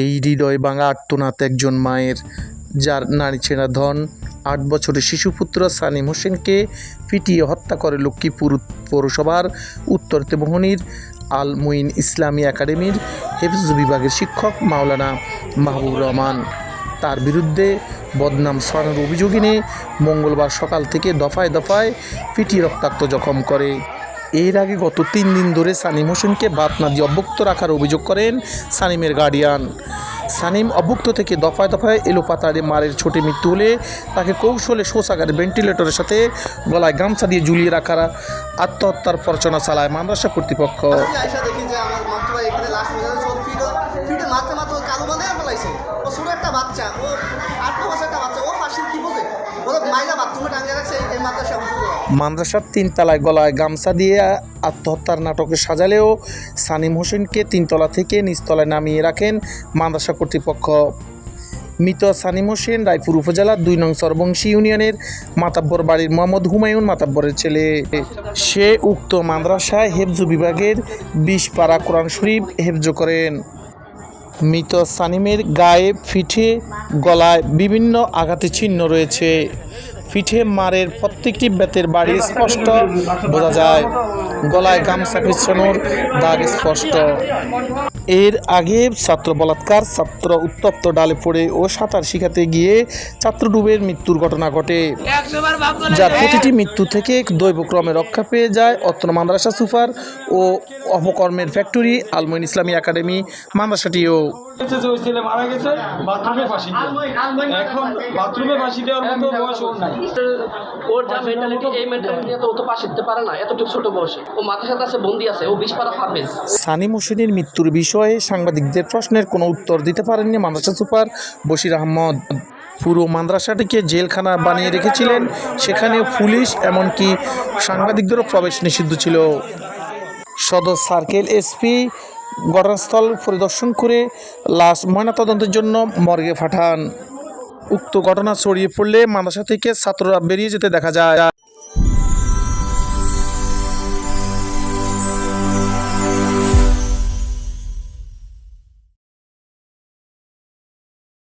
এই হৃদয় ভাঙা আর্তনাদ একজন মায়ের, যার নারী ছেঁড়া ধন ৮ বছরের শিশুপুত্র সানিম হোসেনকে পিটিয়ে হত্যা করে লক্ষ্মীপুর পৌরসভার উত্তর তেমোহনীর আল মুইন ইসলামী একাডেমির হেফজ বিভাগের শিক্ষক মাওলানা মাহবুবুর রহমান। তার বিরুদ্ধে বদনাম ছড়ানোর অভিযোগ এনে মঙ্গলবার সকাল থেকে দফায় দফায় পিটিয়ে রক্তাক্ত জখম করে। এর আগে গত ৩ দিন ধরে সানিম হোসেনকে ভাত না দিয়ে অভুক্ত রাখার অভিযোগ করেন সানিমের গার্ডিয়ান। সানিম অভুক্ত থেকে দফায় দফায় এলোপাতাড়ি মারের ছোটে মৃত্যু হলে তাকে কৌশলে শৌচাগারে ভেন্টিলেটরের সাথে গলায় গামছা দিয়ে ঝুলিয়ে রাখার আত্মহত্যার প্ররোচনা চালায় মাদ্রাসা কর্তৃপক্ষ। মাদ্রাসার 3 তলায় গলায় গামছা দিয়ে আত্মহত্যার নাটকে সাজালেও সানিম হোসেনকে 3 তলা থেকে নিচতলায় নামিয়ে রাখেন মাদ্রাসা কর্তৃপক্ষ। মৃত সানিম হোসেন রায়পুর উপজেলার 2 নং সরবংশী ইউনিয়নের মাতাব্বর বাড়ির মোহাম্মদ হুমায়ুন মাতাব্বরের ছেলে। সে উক্ত মাদ্রাসায় হেফজ বিভাগের 20 পারা কোরআন শরীফ হেফজ করেন। মৃত সানিমের গায়ে, পিঠে, গলায় বিভিন্ন আঘাতের চিহ্ন রয়েছে। পিঠে মারের প্রত্যেকটি বেতের বাড়ি স্পষ্ট বোঝা যায়, গলায় গামছা পেঁচানোর দাগ স্পষ্ট। এর আগে ছাত্র বলাৎকার, ছাত্র উত্তপ্ত ডালে পড়ে ও সাঁতার শিখাতে গিয়ে ছাত্র ডুবের মৃত্যুর ঘটনা ঘটে, যার প্রতিটি মৃত্যু থেকে দৈবক্রমে রক্ষা পেয়ে যায় অত্র মাদ্রাসা সুপার ও অপকর্মের ফ্যাক্টরি আল মুইন ইসলামী একাডেমি মাদ্রাসাটিও। মারা গেছে বাথরুমে ফাঁসি দিয়ে, এখন বাথরুমে ফাঁসি দেওয়ার মতো বয়স ওর নাই। ওর যা মেন্টালিটি, এই মেন্টালিটি তো ও তো পাশ উঠতে পারে না এতটুকু ছোট বয়সে। ও মাদ্রাসার কাছে বন্দি আছে, ও 20 পারা হাফেজ। সানিম হোসেনের মৃত্যুর বিষয়ে সাংবাদিকদের প্রশ্নের কোনো উত্তর দিতে পারেননি মাদ্রাসা সুপার বশির আহমদ। পুরো মাদ্রাসাটিকে জেলখানা বানিয়ে রেখেছিলেন, সেখানে পুলিশ এমনকি সাংবাদিকদেরও প্রবেশ নিষিদ্ধ ছিল। সদর সার্কেল এসপি ঘটনাস্থল পরিদর্শন করে লাশ ময়নাতদন্তের জন্য মর্গে পাঠান। উক্ত ঘটনা ছড়িয়ে পড়লে মাদ্রাসা থেকে ছাত্ররা বেরিয়ে যেতে দেখা যায়।